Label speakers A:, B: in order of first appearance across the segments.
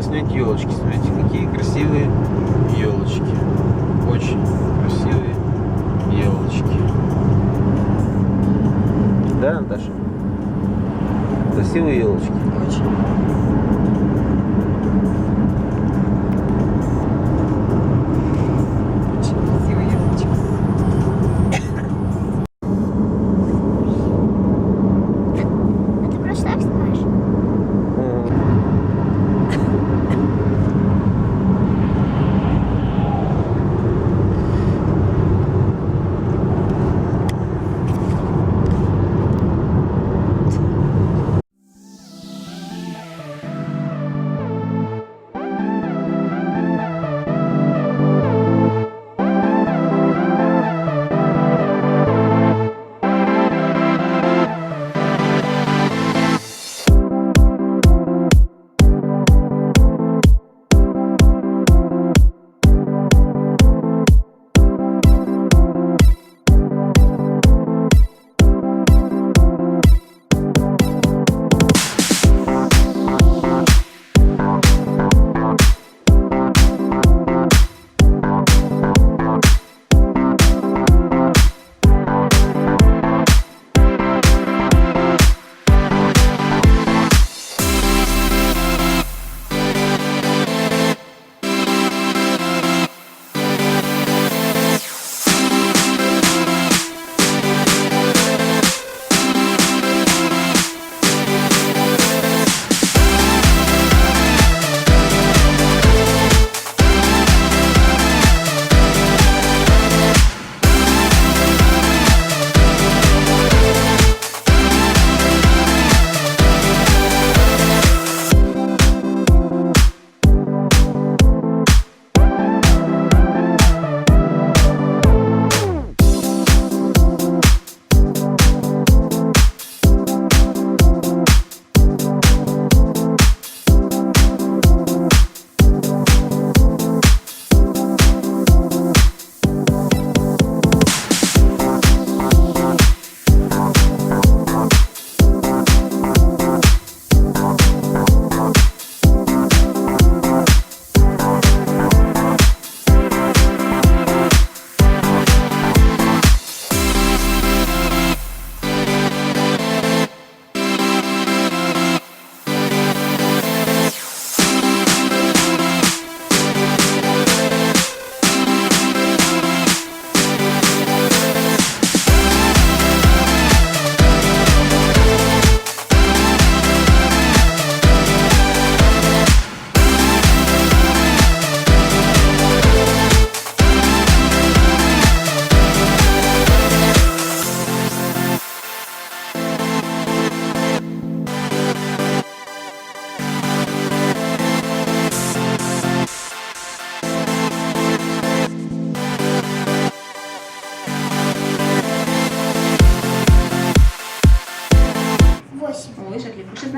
A: решила снять елочки. Смотрите, какие красивые елочки. Очень красивые елочки. Да, Наташа? Красивые елочки.
B: Очень.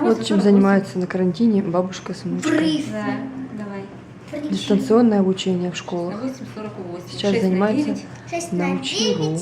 B: Вот чем занимается на карантине бабушка с внучкой.
C: Давай.
B: Дистанционное обучение в школах. Сейчас занимается научи.ру.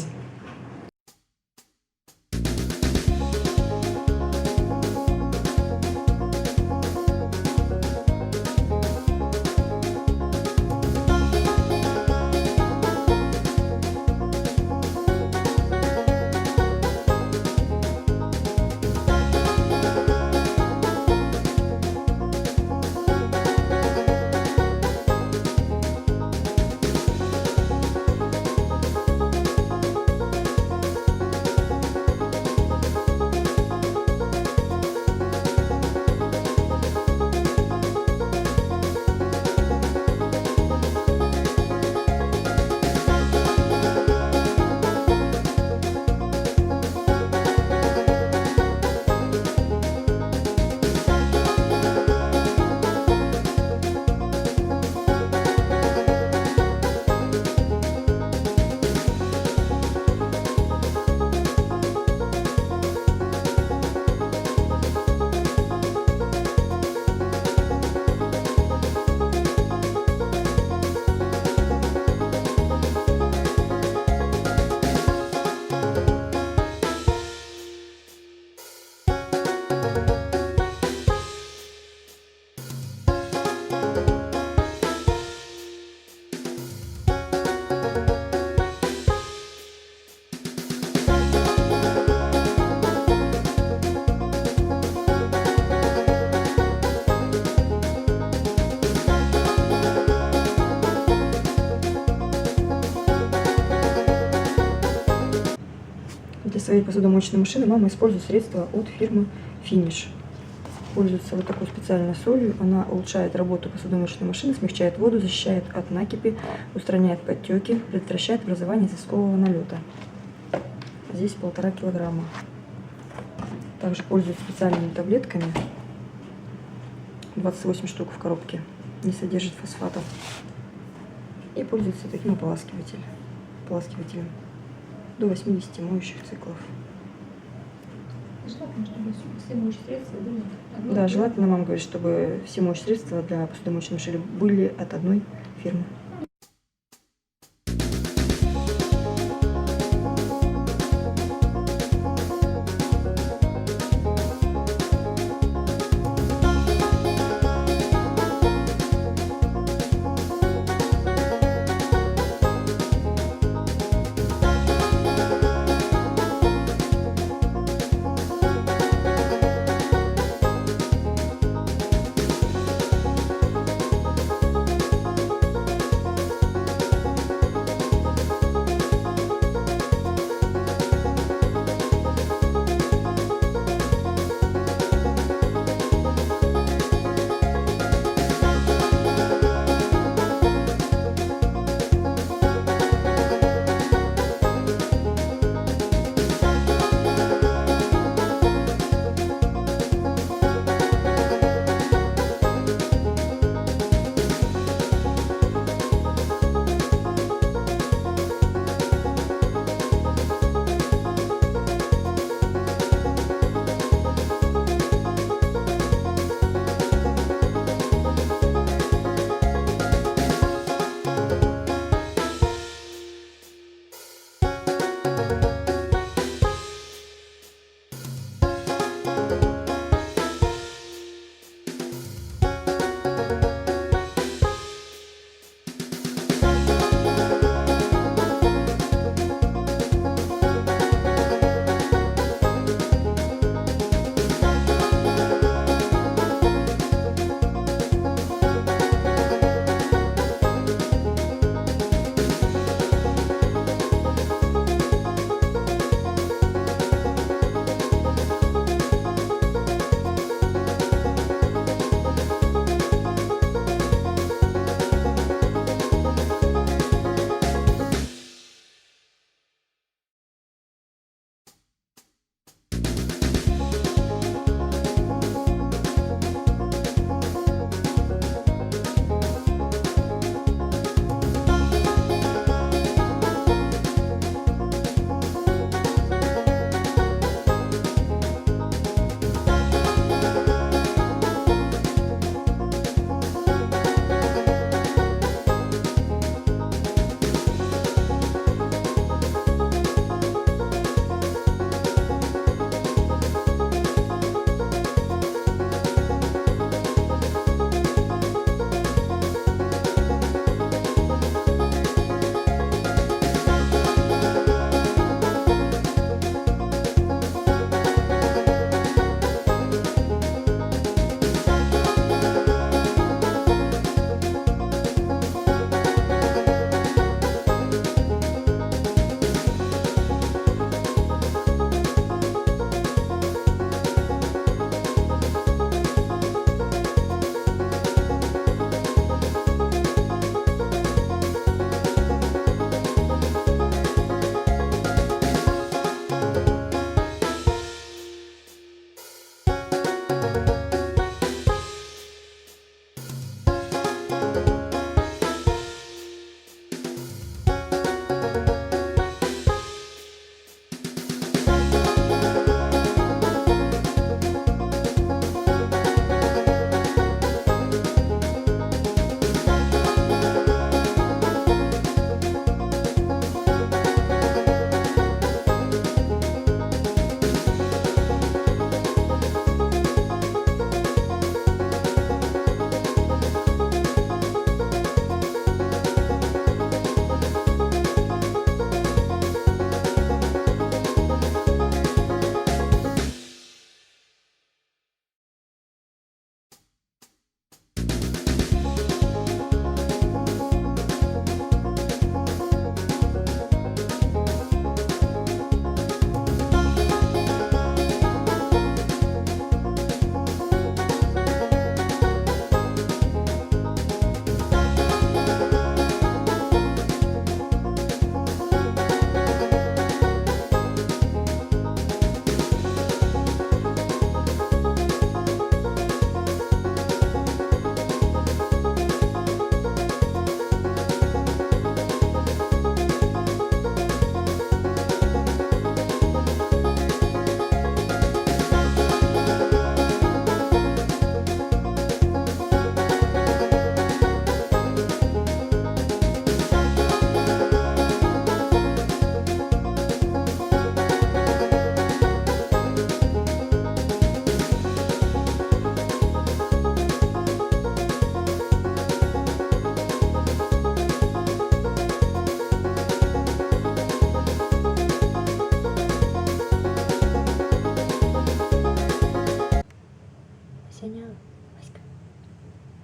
B: своей посудомоечной машины мама использует средства от фирмы Finish. Пользуется вот такой специальной солью. Она улучшает работу посудомоечной машины, смягчает воду, защищает от накипи, устраняет подтеки, предотвращает образование известкового налета. Здесь 1,5 килограмма. Также пользуется специальными таблетками. 28 штук в коробке. Не содержит фосфатов. И пользуется таким ополаскивателем. До 80 моющих циклов.
C: Желательно, чтобы все моющие средства были одной
B: Да,
C: фирмы.
B: желательно, мама говорит, чтобы все моющие средства для посудомоечной машины были от одной фирмы.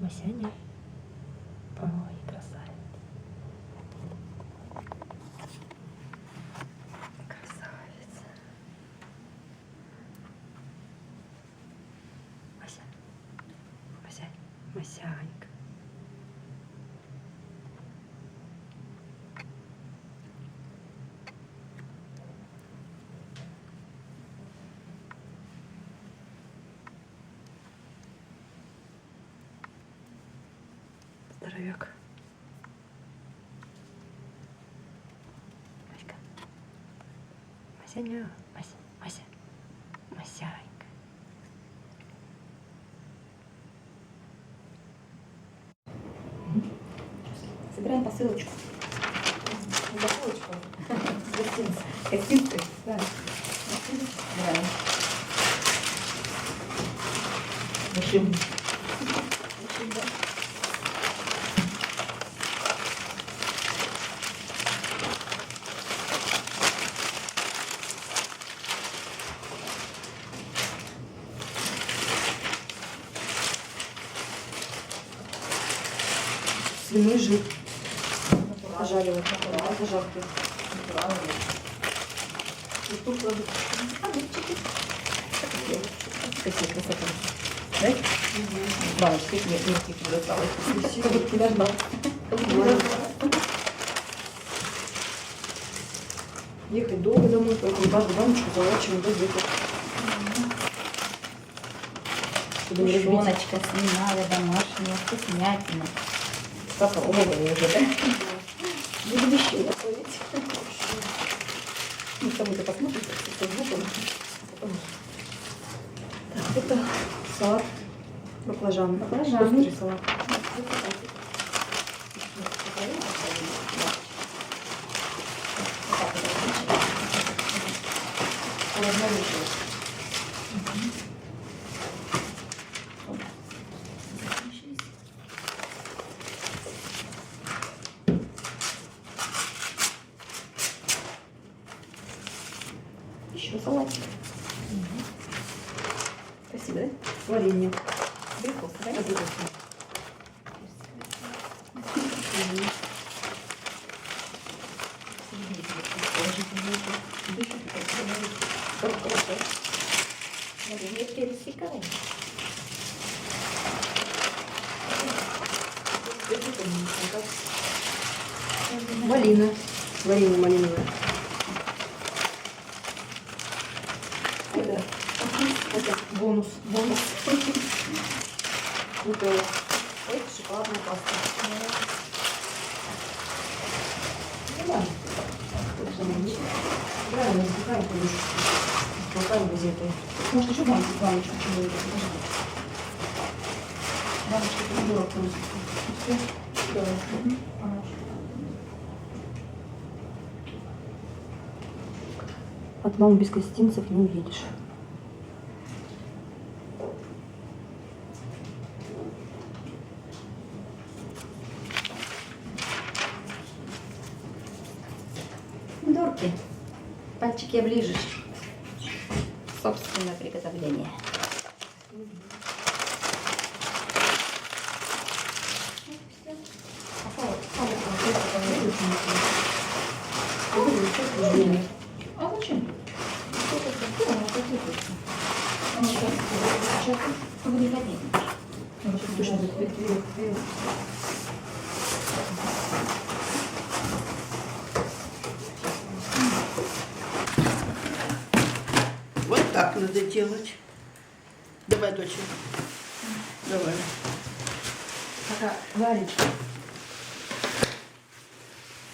B: Масяня. Ой, красавец. Красавец. Мася. Мася. Масянька. Здоровяк. Маська. Масяня. Мася. Мася. Масянька.
C: Собираем посылочку. Посылочку. Гостинцы. Гостинцы. Да. Собираем. Решим. Решим, да.
B: Свиной жир. Пожаривать. Зажарки. И тут кладут.
C: Какие красоты. Да? Баночки никаких не досталось.
B: Как будто не дождал. Ехать долго домой, поэтому каждую баночку заворачиваем до где-то. Чтобы не разбить.
C: Тушеночка, свиная, домашняя, вкуснятина. Попробовали уже, да?
B: Буду еще готовить.
C: Ну, там это посмотрим, со звуком.
B: Так, это салат баклажан.
C: Баклажан.
B: Острый салат.
C: Еще салатик.
B: Спасибо, да? Варенье.
C: Грибов, да? Я пересекаю.
B: Малина. Варенье малиновое. Это бонус. Бонус. Нутелла. Ой, шоколадная паста. Ну да. Правильно, запекаем подушку. Запекаем газетой.
C: Может, еще баночку чего-то.
B: Баночка помидоров просто.
C: Давай.
B: От мамы без гостинцев не увидишь.
C: Помидорки. Пальчики оближешь. Собственное приготовление. А зачем?
D: Вот так надо делать. Давай, дочек. Давай.
B: Пока Варечка.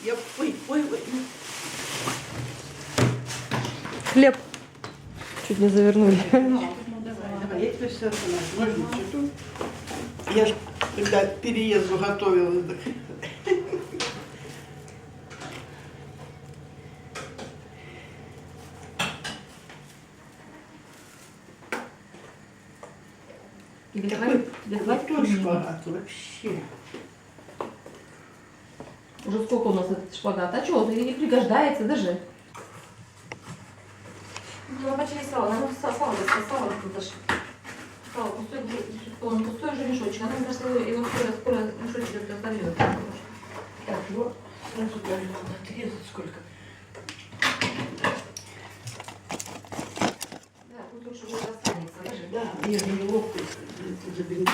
D: Я... Ой.
B: Хлеб. Чуть не завернули.
D: Давай, я тебе все ножницы тут. Я же когда к переезду готовила. Какой шпагат вообще.
C: Уже сколько у нас этот шпагат? А что, не пригождается даже. Ну, почти сало, сало. Стал пустой же мешочек. Она, мне кажется, его скоро мешочек разольет.
D: Так, вот, сразу даже надо отрезать сколько.
C: Да, тут лучше будет останется, даже.
D: Да, мне же неловко заберите.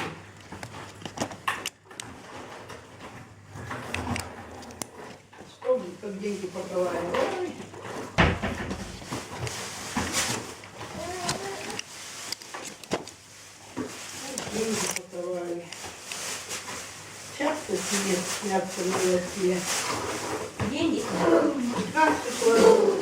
D: Что, как деньги поковали? Ой. Деньги поковали. Часто себе снятся милости.
C: Деньги?
D: Как ты сложила?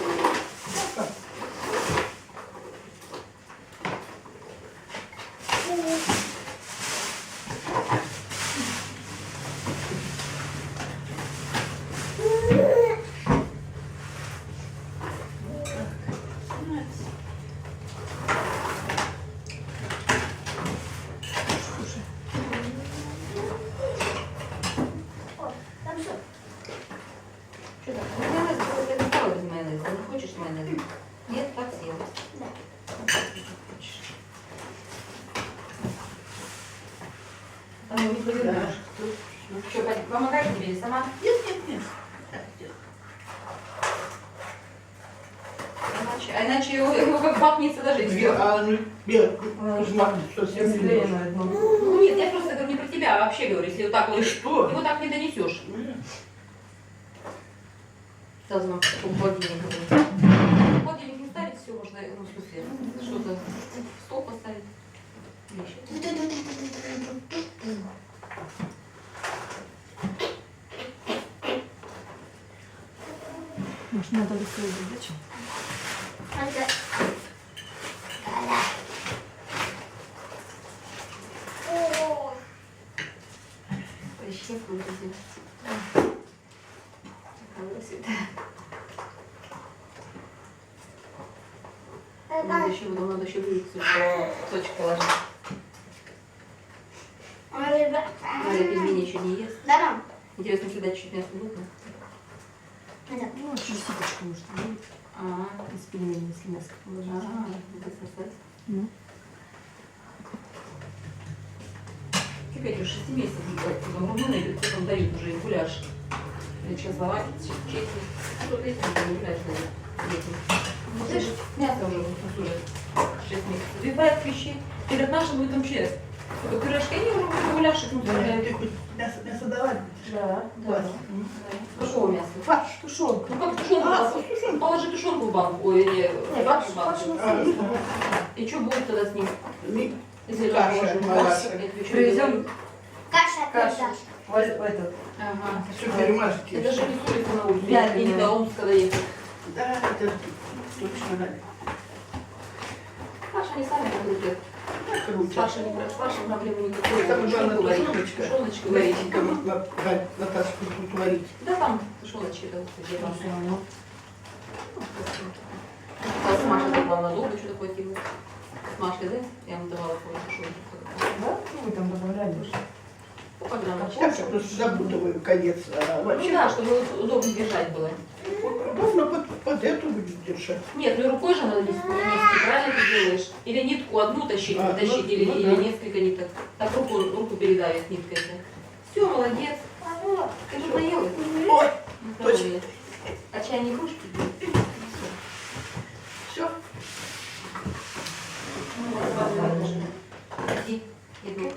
C: Что так? Майонез, я достала из майонеза. Не хочешь майонеза? Нет, так съела. Да. Там не повернешь. Что, помогать тебе или сама?
D: Нет, нет, нет.
C: Иначе его как бахнется даже все. Ну нет, я просто говорю не про тебя, а вообще говорю, если вот так вот,
D: что?
C: его так не донесешь. Сразу нам холодильник. Холодильник не ставить, все можно, ну, в смысле, что-то в стол поставить.
B: Может, надо высказать, зачем?
C: Прищепку здесь. Надо еще выйти, кусочек положить. Мария пельмени еще не ест.
E: Да,
C: Интересно, сюда чуть мясо будет?
B: Ну, чуть ситочку, может, будет. Из пельменей, если мяско положить.
C: Это сосать.
B: Ну.
C: Теперь уже 6 месяцев румыны, потом дают уже и гуляш. Чехословакия, Чехия. Что-то есть, там гуляш дают. Знаешь, мясо уже уже 6 месяцев. Бывает вещи. Перед нашим будет вообще. Только пирожки не уже гуляшек не
D: Ты хоть мясо давать?
C: Да. Какого мяса?
D: Фарш.
C: Тушенку. Ну как тушенку? Положи тушенку в банку. Ой, или фарш в банку. И что будет тогда с ним? Если
D: Каша.
B: Привезем
E: каша.
B: этот.
C: Ага.
D: Все перемажете.
C: Это же не с улицы на улицу. Я не до Омска доехать.
D: Да, это точно надо.
C: Паша не сами крутят. С Пашей проблемы никакой.
D: Там главное
C: Тушеночка. Тушеночка варить.
D: Наташа будет варить.
C: Да там тушеночки. Где там?
B: Все равно.
C: Маша добавила долго, что такое делать. С Машкой, да? Я ему давала кое-что.
B: Да? Ну, вы там добавляли уже.
C: Ну, когда она
D: Я просто запутываю конец. А
C: Ну
D: вообще
C: да, чтобы удобно держать было.
D: удобно под эту будет держать.
C: Нет, ну рукой же надо нести, правильно ты делаешь? Или нитку одну тащить, или несколько ниток. Так руку передавит ниткой. Все, молодец. Ты же наелась?
D: Ой,
C: Ну,
D: точно.
C: здоровье. А чай не кружки?
D: Все.
C: Иди, иду.